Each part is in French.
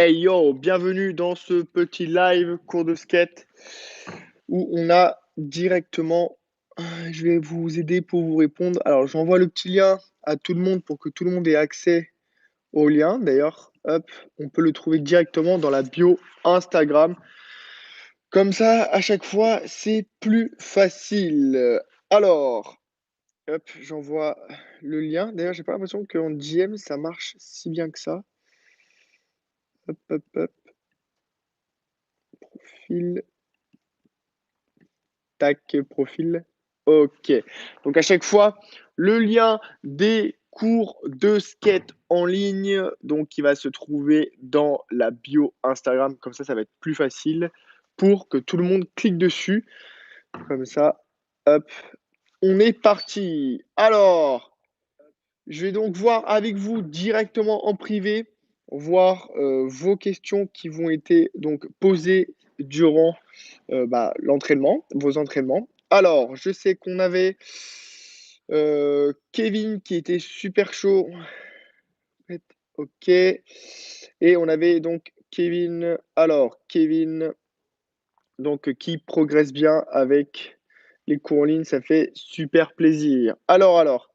Hey yo, bienvenue dans ce petit live cours de skate où on a directement, je vais vous aider pour vous répondre. Alors, j'envoie le petit lien à tout le monde pour que tout le monde ait accès au lien. D'ailleurs, hop, on peut le trouver directement dans la bio Instagram. Comme ça, à chaque fois, c'est plus facile. Alors, hop, j'envoie le lien. D'ailleurs, j'ai pas l'impression qu'en DM, ça marche si bien que ça. Hop, hop, hop, profil. Tac, profil. OK. Donc à chaque fois, le lien des cours de skate en ligne, donc qui va se trouver dans la bio Instagram. Comme ça va être plus facile pour que tout le monde clique dessus. Comme ça, hop, on est parti. Alors, je vais donc voir avec vous directement en privé, voir vos questions qui vont être donc posées durant l'entraînement, vos entraînements. Alors, je sais qu'on avait Kevin qui était super chaud. OK. Et on avait donc Kevin. Alors, Kevin, donc qui progresse bien avec les cours en ligne, ça fait super plaisir. Alors.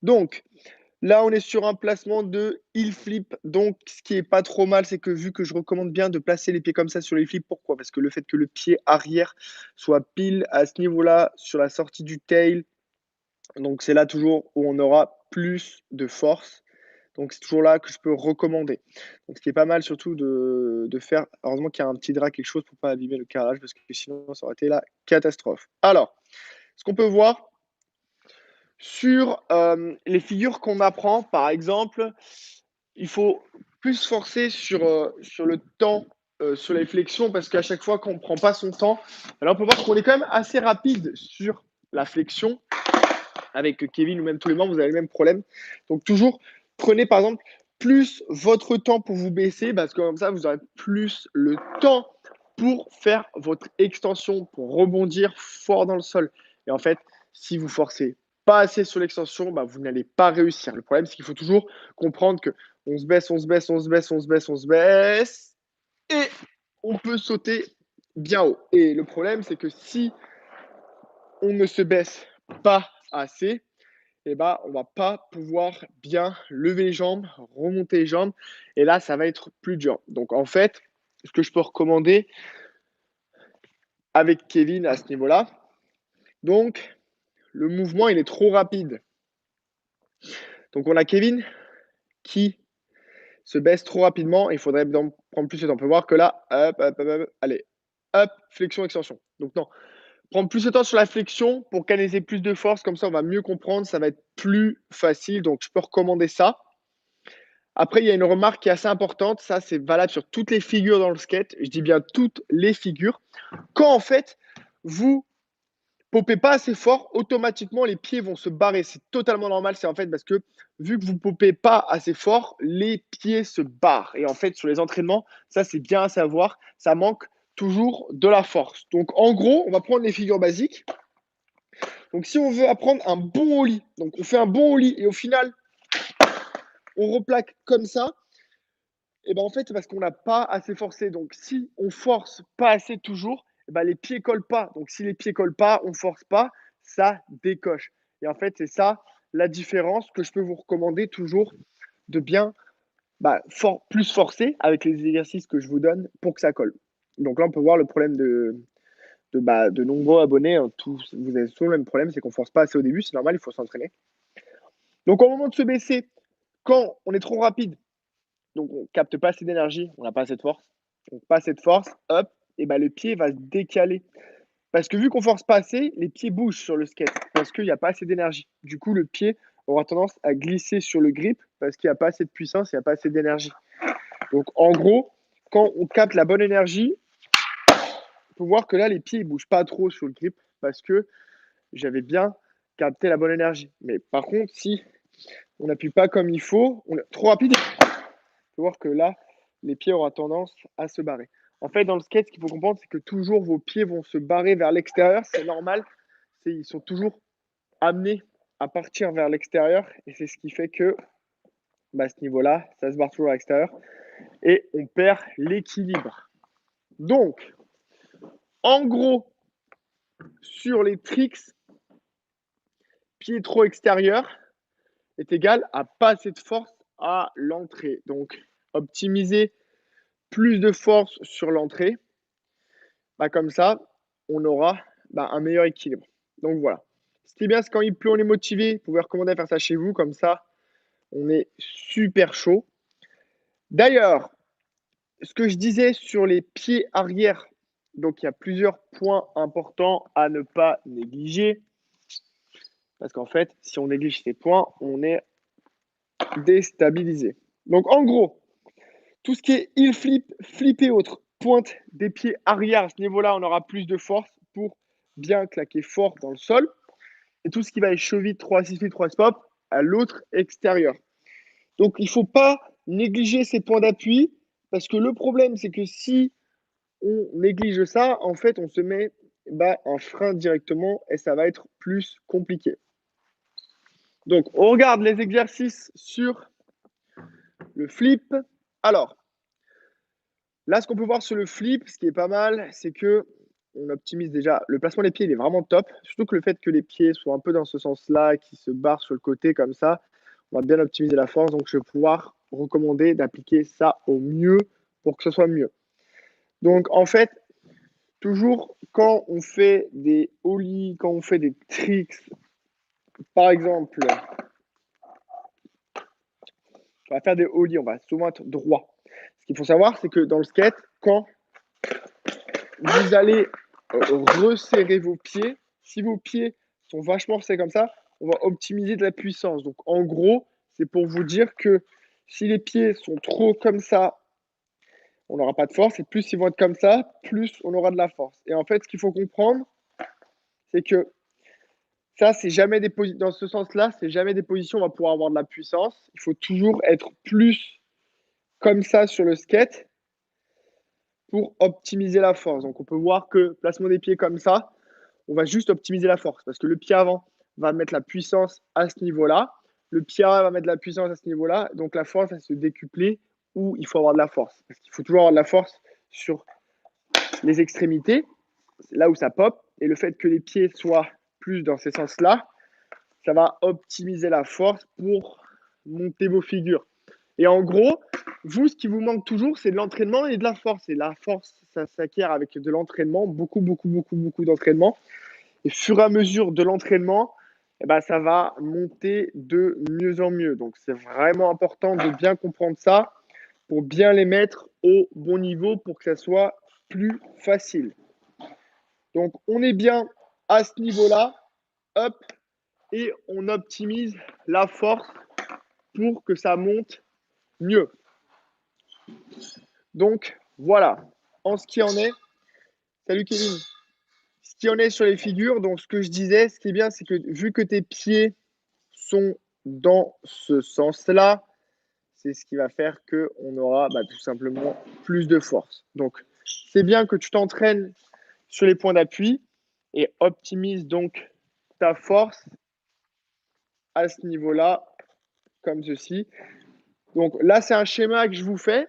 Donc, là, on est sur un placement de heel flip. Donc, ce qui est pas trop mal, c'est que vu que je recommande bien de placer les pieds comme ça sur les flips, pourquoi? Parce que le fait que le pied arrière soit pile à ce niveau-là, sur la sortie du tail, donc c'est là toujours où on aura plus de force. Donc, c'est toujours là que je peux recommander. Donc, ce qui est pas mal surtout de faire, heureusement qu'il y a un petit drap, quelque chose pour pas abîmer le carrelage, parce que sinon, ça aurait été la catastrophe. Alors, ce qu'on peut voir, sur les figures qu'on apprend, par exemple, il faut plus se forcer sur le temps, sur les flexions, parce qu'à chaque fois qu'on ne prend pas son temps, alors on peut voir qu'on est quand même assez rapide sur la flexion. Avec Kevin ou même tous les membres, vous avez le même problème. Donc toujours, prenez par exemple plus votre temps pour vous baisser, parce que comme ça, vous aurez plus le temps pour faire votre extension, pour rebondir fort dans le sol. Et en fait, si vous forcez pas assez sur l'extension, vous n'allez pas réussir. Le problème, c'est qu'il faut toujours comprendre que on se baisse, et on peut sauter bien haut. Et le problème, c'est que si on ne se baisse pas assez, on va pas pouvoir bien lever les jambes, remonter les jambes. Et là, ça va être plus dur. Donc, en fait, ce que je peux recommander avec Kevin à ce niveau-là, donc, le mouvement, il est trop rapide. Donc, on a Kevin qui se baisse trop rapidement. Il faudrait prendre plus de temps. On peut voir que là, allez, hop, flexion, extension. Donc, non, prendre plus de temps sur la flexion pour canaliser plus de force. Comme ça, on va mieux comprendre. Ça va être plus facile. Donc, je peux recommander ça. Après, il y a une remarque qui est assez importante. Ça, c'est valable sur toutes les figures dans le skate. Je dis bien toutes les figures. Quand en fait, vous popez pas assez fort, automatiquement, les pieds vont se barrer. C'est totalement normal. C'est en fait parce que vu que vous popez pas assez fort, les pieds se barrent. Et en fait, sur les entraînements, ça, c'est bien à savoir. Ça manque toujours de la force. Donc, en gros, on va prendre les figures basiques. Donc, si on veut apprendre un bon ollie, donc on fait un bon ollie et au final, on replaque comme ça. Et en fait, c'est parce qu'on n'a pas assez forcé. Donc, si on force pas assez toujours, les pieds collent pas. Donc, si les pieds collent pas, on force pas, ça décoche. Et en fait, c'est ça la différence que je peux vous recommander toujours de bien plus forcer avec les exercices que je vous donne pour que ça colle. Donc là, on peut voir le problème de nombreux abonnés. Hein, vous avez souvent le même problème, c'est qu'on force pas assez au début. C'est normal, il faut s'entraîner. Donc, au moment de se baisser, quand on est trop rapide, donc on capte pas assez d'énergie, on n'a pas assez de force. Donc pas assez de force, hop, et le pied va se décaler. Parce que vu qu'on force pas assez, les pieds bougent sur le skate parce qu'il n'y a pas assez d'énergie. Du coup, le pied aura tendance à glisser sur le grip parce qu'il n'y a pas assez de puissance, il n'y a pas assez d'énergie. Donc en gros, quand on capte la bonne énergie, il faut voir que là, les pieds ne bougent pas trop sur le grip parce que j'avais bien capté la bonne énergie. Mais par contre, si on n'appuie pas comme il faut, on est trop rapide, faut voir que là, les pieds auront tendance à se barrer. En fait, dans le skate, ce qu'il faut comprendre, c'est que toujours vos pieds vont se barrer vers l'extérieur. C'est normal. Ils sont toujours amenés à partir vers l'extérieur. Et c'est ce qui fait que, à ce niveau-là, ça se barre toujours à l'extérieur. et on perd l'équilibre. Donc, en gros, sur les tricks, pied trop extérieur est égal à pas assez de force à l'entrée. Donc, optimiser plus de force sur l'entrée, comme ça, on aura un meilleur équilibre. Donc voilà. Ce qui est bien, c'est quand il pleut, on est motivé. Vous pouvez recommander à faire ça chez vous, comme ça, on est super chaud. D'ailleurs, ce que je disais sur les pieds arrière, donc il y a plusieurs points importants à ne pas négliger. Parce qu'en fait, si on néglige ces points, on est déstabilisé. Donc en gros, tout ce qui est heel flip, flip et autres, pointe des pieds arrière à ce niveau-là, on aura plus de force pour bien claquer fort dans le sol. Et tout ce qui va être cheville 3-6 flip, 3 pop à l'autre extérieur. Donc il ne faut pas négliger ces points d'appui parce que le problème, c'est que si on néglige ça, en fait, on se met un frein directement et ça va être plus compliqué. Donc, on regarde les exercices sur le flip. Alors, là, ce qu'on peut voir sur le flip, ce qui est pas mal, c'est que on optimise déjà le placement des pieds, il est vraiment top. Surtout que le fait que les pieds soient un peu dans ce sens-là, qui se barrent sur le côté comme ça, on va bien optimiser la force. Donc, je vais pouvoir recommander d'appliquer ça au mieux pour que ce soit mieux. Donc, en fait, toujours quand on fait des ollies, quand on fait des tricks, par exemple, on va faire des ollies, on va souvent être droit. Ce qu'il faut savoir, c'est que dans le skate, quand vous allez resserrer vos pieds, si vos pieds sont vachement resserrés comme ça, on va optimiser de la puissance. Donc en gros, c'est pour vous dire que si les pieds sont trop comme ça, on n'aura pas de force. Et plus ils vont être comme ça, plus on aura de la force. Et en fait, ce qu'il faut comprendre, c'est que ça, c'est jamais des positions. Dans ce sens-là, c'est jamais des positions où on va pouvoir avoir de la puissance. Il faut toujours être plus comme ça sur le skate pour optimiser la force. Donc, on peut voir que placement des pieds comme ça, on va juste optimiser la force parce que le pied avant va mettre la puissance à ce niveau-là. Le pied arrière va mettre la puissance à ce niveau-là. Donc, la force va se décupler où il faut avoir de la force. Parce qu'il faut toujours avoir de la force sur les extrémités, là où ça pop. Et le fait que les pieds soient plus dans ces sens-là, ça va optimiser la force pour monter vos figures. Et en gros, vous, ce qui vous manque toujours, c'est de l'entraînement et de la force. Et la force, ça s'acquiert avec de l'entraînement, beaucoup d'entraînement. Et fur et à mesure de l'entraînement, ça va monter de mieux en mieux. Donc, c'est vraiment important de bien comprendre ça pour bien les mettre au bon niveau pour que ça soit plus facile. Donc, on est bien à ce niveau-là. Hop, et on optimise la force pour que ça monte mieux. Donc voilà, en ce qui en est, salut Kevin, ce qui en est sur les figures, donc ce que je disais, ce qui est bien, c'est que vu que tes pieds sont dans ce sens-là, c'est ce qui va faire qu'on aura tout simplement plus de force. Donc c'est bien que tu t'entraînes sur les points d'appui et optimise donc ta force à ce niveau-là, comme ceci. Donc là, c'est un schéma que je vous fais,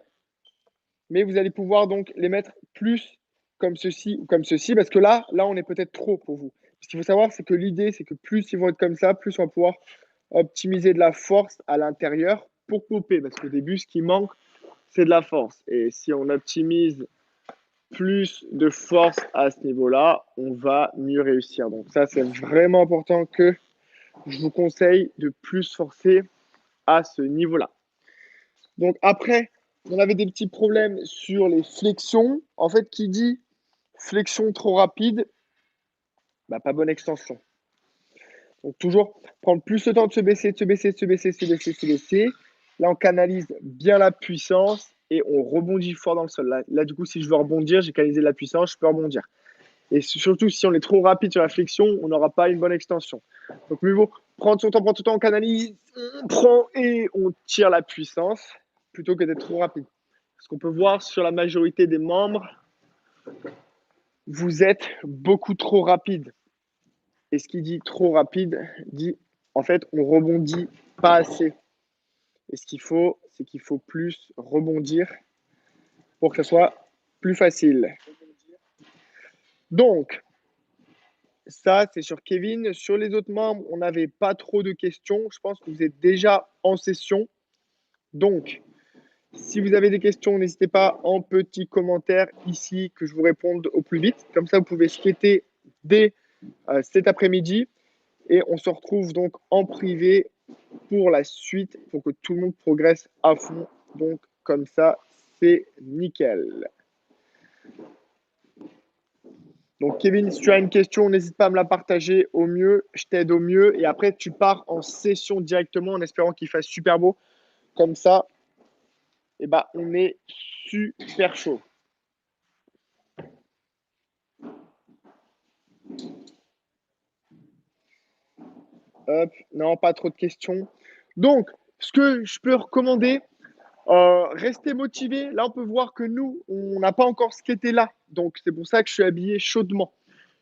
mais vous allez pouvoir donc les mettre plus comme ceci ou comme ceci, parce que là, on est peut-être trop pour vous. Ce qu'il faut savoir, c'est que l'idée, c'est que plus ils vont être comme ça, plus on va pouvoir optimiser de la force à l'intérieur pour couper, parce qu'au début, ce qui manque, c'est de la force. Et si on optimise plus de force à ce niveau-là, on va mieux réussir. Donc ça, c'est vraiment important que je vous conseille de plus forcer à ce niveau-là. Donc après, on avait des petits problèmes sur les flexions. En fait, qui dit flexion trop rapide, pas bonne extension. Donc toujours prendre plus le temps de se baisser, de se baisser, de se baisser, de se baisser, de se baisser. Là, on canalise bien la puissance et on rebondit fort dans le sol. Là, du coup, si je veux rebondir, j'ai canalisé la puissance, je peux rebondir. Et surtout, si on est trop rapide sur la flexion, on n'aura pas une bonne extension. Donc, mieux vaut prendre son temps, on canalise, on prend et on tire la puissance plutôt que d'être trop rapide. Ce qu'on peut voir sur la majorité des membres, vous êtes beaucoup trop rapide. Et ce qui dit trop rapide dit, en fait, on rebondit pas assez. Et ce qu'il faut, c'est qu'il faut plus rebondir pour que ce soit plus facile. Donc, ça, c'est sur Kevin. Sur les autres membres, on n'avait pas trop de questions. Je pense que vous êtes déjà en session. Donc, si vous avez des questions, n'hésitez pas en petit commentaire ici que je vous réponde au plus vite. Comme ça, vous pouvez skater dès cet après-midi. Et on se retrouve donc en privé pour la suite, pour que tout le monde progresse à fond. Donc, comme ça, c'est nickel. Donc, Kevin, si tu as une question, n'hésite pas à me la partager au mieux. Je t'aide au mieux. Et après, tu pars en session directement en espérant qu'il fasse super beau. Comme ça, eh ben, on est super chaud. Hop, non, pas trop de questions. Donc, ce que je peux recommander, restez motivé. Là, on peut voir que nous, on n'a pas encore skaté là. Donc, c'est pour ça que je suis habillé chaudement.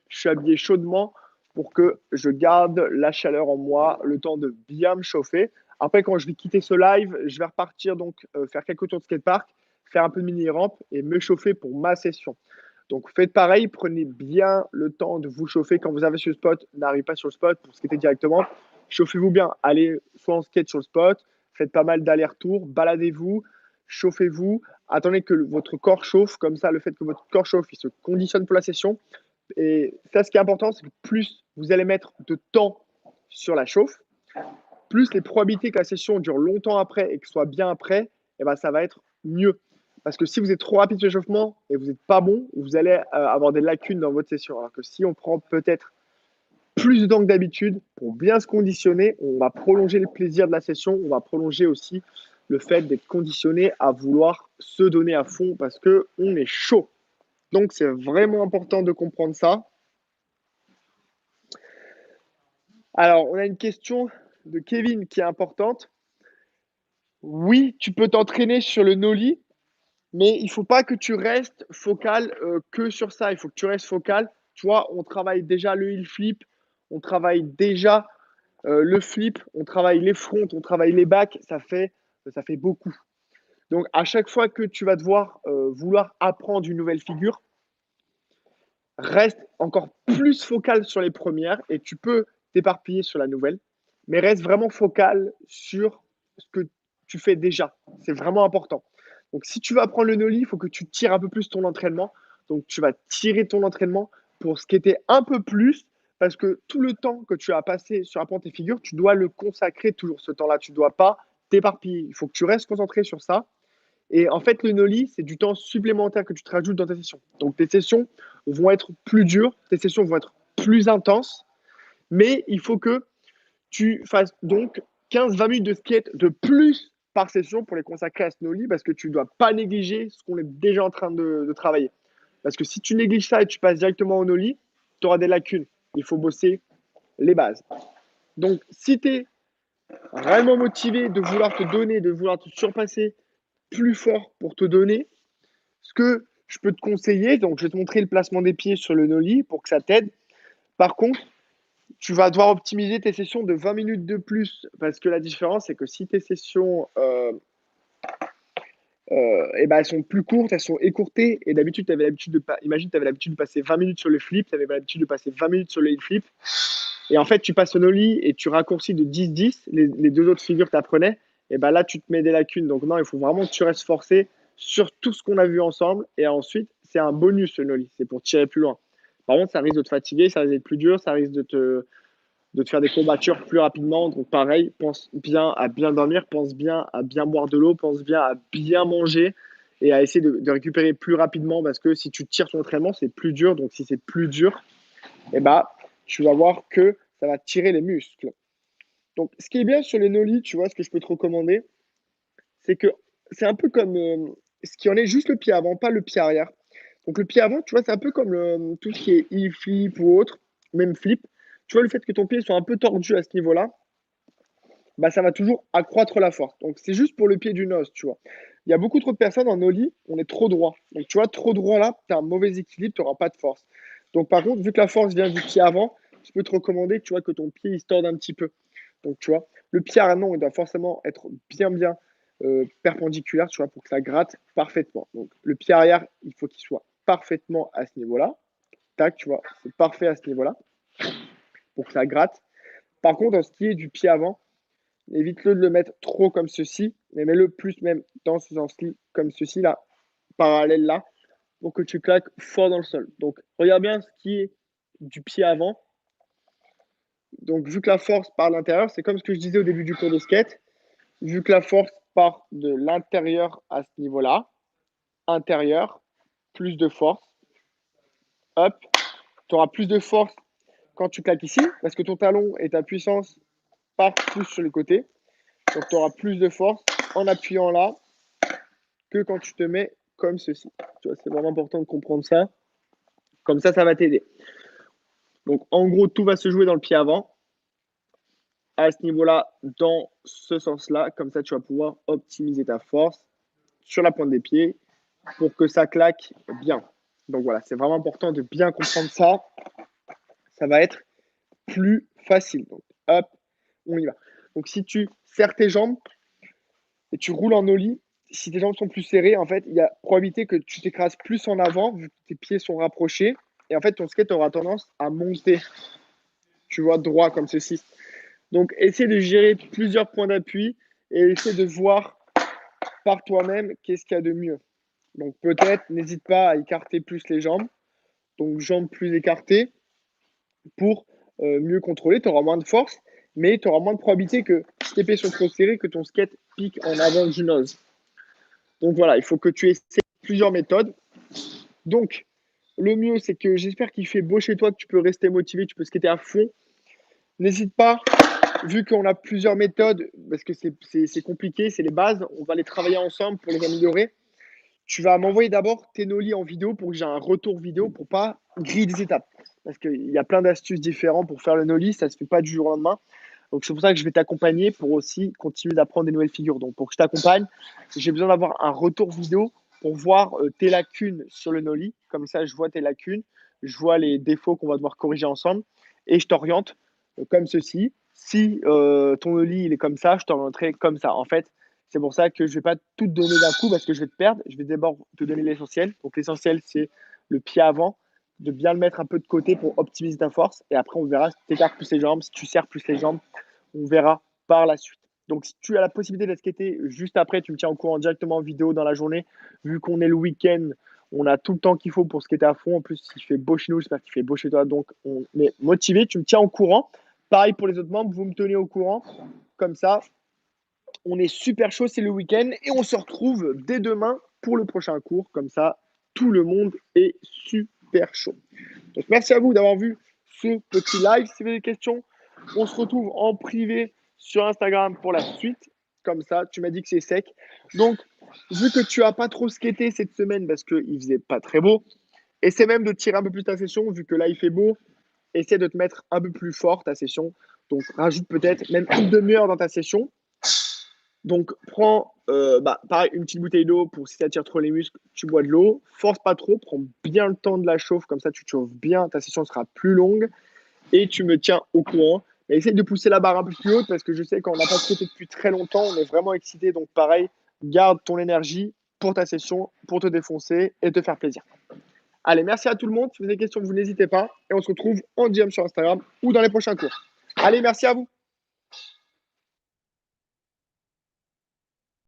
Je suis habillé chaudement pour que je garde la chaleur en moi, le temps de bien me chauffer. Après, quand je vais quitter ce live, je vais repartir donc faire quelques tours de skatepark, faire un peu de mini-rampe et me chauffer pour ma session. Donc, faites pareil, prenez bien le temps de vous chauffer. Quand vous avez sur le spot, n'arrivez pas sur le spot pour skater directement. Chauffez-vous bien. Allez soit en skate sur le spot, faites pas mal d'allers-retours, baladez-vous, chauffez-vous. Attendez que votre corps chauffe. Comme ça, le fait que votre corps chauffe, il se conditionne pour la session. Et ça, ce qui est important, c'est que plus vous allez mettre de temps sur la chauffe, plus les probabilités que la session dure longtemps après et que ce soit bien après, eh ben, ça va être mieux. Parce que si vous êtes trop rapide sur l'échauffement et vous n'êtes pas bon, vous allez avoir des lacunes dans votre session. Alors que si on prend peut-être plus de temps que d'habitude pour bien se conditionner, on va prolonger le plaisir de la session, on va prolonger aussi le fait d'être conditionné à vouloir se donner à fond parce qu'on est chaud. Donc, c'est vraiment important de comprendre ça. Alors, on a une question de Kevin qui est importante. Oui, tu peux t'entraîner sur le nollie, mais il ne faut pas que tu restes focal que sur ça. Il faut que tu restes focal. Tu vois, on travaille déjà le heel flip, on travaille déjà le flip, on travaille les fronts, on travaille les backs. Ça fait beaucoup. Donc, à chaque fois que tu vas devoir vouloir apprendre une nouvelle figure, reste encore plus focal sur les premières et tu peux t'éparpiller sur la nouvelle, mais reste vraiment focal sur ce que tu fais déjà. C'est vraiment important. Donc, si tu veux apprendre le nollie, il faut que tu tires un peu plus ton entraînement. Donc, tu vas tirer ton entraînement pour skater un peu plus parce que tout le temps que tu as passé sur apprendre tes figures, tu dois le consacrer toujours ce temps-là. Tu ne dois pas t'éparpiller. Il faut que tu restes concentré sur ça. Et en fait, le nollie, c'est du temps supplémentaire que tu te rajoutes dans tes sessions. Donc, tes sessions vont être plus dures, tes sessions vont être plus intenses, mais il faut que tu fasses donc 15-20 minutes de skate de plus par session pour les consacrer à ce nollie parce que tu ne dois pas négliger ce qu'on est déjà en train de travailler. Parce que si tu négliges ça et tu passes directement au nollie, tu auras des lacunes. Il faut bosser les bases. Donc, si tu es réellement motivé de vouloir te donner, de vouloir te surpasser plus fort pour te donner, ce que je peux te conseiller, donc je vais te montrer le placement des pieds sur le nollie pour que ça t'aide. Par contre, tu vas devoir optimiser tes sessions de 20 minutes de plus parce que la différence, c'est que si tes sessions eh ben, elles sont plus courtes, elles sont écourtées. Et d'habitude, tu avais l'habitude de imagine, tu avais l'habitude de passer 20 minutes sur le flip, tu avais l'habitude de passer 20 minutes sur le flip. Et en fait, tu passes au nollie et tu raccourcis de 10-10 les deux autres figures que tu apprenais. Et ben là, tu te mets des lacunes. Donc, non, il faut vraiment que tu restes forcé sur tout ce qu'on a vu ensemble. Et ensuite, c'est un bonus le nollie. C'est pour tirer plus loin. Par contre, ça risque de te fatiguer, ça risque d'être plus dur, ça risque de te faire des courbatures plus rapidement. Donc, pareil, pense bien à bien dormir, pense bien à bien boire de l'eau, pense bien à bien manger et à essayer de récupérer plus rapidement parce que si tu tires ton entraînement, c'est plus dur. Donc, si c'est plus dur, eh ben, tu vas voir que ça va tirer les muscles. Donc, ce qui est bien sur les nollie, tu vois, ce que je peux te recommander, c'est que c'est un peu comme ce qui en est juste le pied avant, pas le pied arrière. Donc, le pied avant, tu vois, c'est un peu comme tout ce qui est e-flip ou autre, même flip. Tu vois, le fait que ton pied soit un peu tordu à ce niveau-là, bah, ça va toujours accroître la force. Donc, c'est juste pour le pied du nose, tu vois. Il y a beaucoup trop de personnes en nollie, on est trop droit. Donc, tu vois, trop droit là, tu as un mauvais équilibre, tu n'auras pas de force. Donc, par contre, vu que la force vient du pied avant, je peux te recommander tu vois, que ton pied il se torde un petit peu. Donc, tu vois, Le pied avant, il doit forcément être bien perpendiculaire, tu vois, pour que ça gratte parfaitement. Donc, le pied arrière, il faut qu'il soit parfaitement à ce niveau-là. Tac, tu vois, c'est parfait à ce niveau-là pour que ça gratte. Par contre, en ce qui est du pied avant, évite-le de le mettre trop comme ceci, mais mets-le plus même dans ce sens-ci, comme ceci, là, parallèle là, pour que tu claques fort dans le sol. Donc, regarde bien ce qui est du pied avant. Donc, vu que la force part de l'intérieur, c'est comme ce que je disais au début du cours de skate. Vu que la force part de l'intérieur à ce niveau-là, intérieur, plus de force, hop, tu auras plus de force quand tu claques ici, parce que ton talon et ta puissance partent plus sur les côtés. Donc, tu auras plus de force en appuyant là que quand tu te mets comme ceci. Tu vois, c'est vraiment important de comprendre ça. Comme ça va t'aider. Donc, en gros, tout va se jouer dans le pied avant. À ce niveau-là, dans ce sens-là, comme ça, tu vas pouvoir optimiser ta force sur la pointe des pieds pour que ça claque bien. Donc voilà, c'est vraiment important de bien comprendre ça. Ça va être plus facile. Donc, hop, on y va. Donc, si tu serres tes jambes et tu roules en ollie, si tes jambes sont plus serrées, en fait, il y a probabilité que tu t'écrases plus en avant vu que tes pieds sont rapprochés. Et en fait, ton skate aura tendance à monter, tu vois, droit comme ceci. Donc, essaie de gérer plusieurs points d'appui et essaie de voir par toi-même qu'est-ce qu'il y a de mieux. Donc, peut-être, n'hésite pas à écarter plus les jambes. Donc, jambes plus écartées pour mieux contrôler. Tu auras moins de force, mais tu auras moins de probabilité que si tes pieds sont trop serrés, que ton skate pique en avant du nose. Donc, voilà, il faut que tu essaies plusieurs méthodes. Donc, le mieux, c'est que j'espère qu'il fait beau chez toi, que tu peux rester motivé, tu peux skater à fond. N'hésite pas, vu qu'on a plusieurs méthodes, parce que c'est compliqué, c'est les bases, on va les travailler ensemble pour les améliorer. Tu vas m'envoyer d'abord tes nollis en vidéo pour que j'ai un retour vidéo pour pas griller des étapes. Parce qu'il y a plein d'astuces différentes pour faire le nollie, ça se fait pas du jour au lendemain. Donc c'est pour ça que je vais t'accompagner pour aussi continuer d'apprendre des nouvelles figures. Donc pour que je t'accompagne, j'ai besoin d'avoir un retour vidéo pour voir tes lacunes sur le nollie. Comme ça, je vois tes lacunes, je vois les défauts qu'on va devoir corriger ensemble et je t'oriente comme ceci. Si ton nollie il est comme ça, je t'orienterai comme ça. En fait, c'est pour ça que je ne vais pas tout te donner d'un coup parce que je vais te perdre. Je vais d'abord te donner l'essentiel. Donc l'essentiel, c'est le pied avant, de bien le mettre un peu de côté pour optimiser ta force. Et après, on verra si tu écartes plus les jambes, si tu serres plus les jambes, on verra par la suite. Donc si tu as la possibilité d'être skaté juste après, tu me tiens au courant directement en vidéo dans la journée. Vu qu'on est le week-end, on a tout le temps qu'il faut pour skater à fond. En plus, il fait beau chez nous, j'espère qu'il fait beau chez toi. Donc on est motivé, tu me tiens au courant. Pareil pour les autres membres, vous me tenez au courant. Comme ça, on est super chaud, c'est le week-end et on se retrouve dès demain pour le prochain cours. Comme ça, tout le monde est super chaud. Donc, merci à vous d'avoir vu ce petit live. Si vous avez des questions, on se retrouve en privé sur Instagram pour la suite. Comme ça, tu m'as dit que c'est sec. Donc, vu que tu n'as pas trop skaté cette semaine parce qu'il faisait pas très beau, essaie même de tirer un peu plus ta session vu que là, il fait beau. Essaie de te mettre un peu plus fort ta session. Donc, rajoute peut-être même une demi-heure dans ta session. Donc, prends pareil, une petite bouteille d'eau pour si ça tire trop les muscles, tu bois de l'eau. Force pas trop, prends bien le temps de la chauffe, comme ça tu te chauffes bien, ta session sera plus longue et tu me tiens au courant. Mais essaye de pousser la barre un peu plus haute parce que je sais qu'on n'a pas skaté depuis très longtemps, on est vraiment excité. Donc, pareil, garde ton énergie pour ta session, pour te défoncer et te faire plaisir. Allez, merci à tout le monde. Si vous avez des questions, vous n'hésitez pas. Et on se retrouve en DM sur Instagram ou dans les prochains cours. Allez, merci à vous.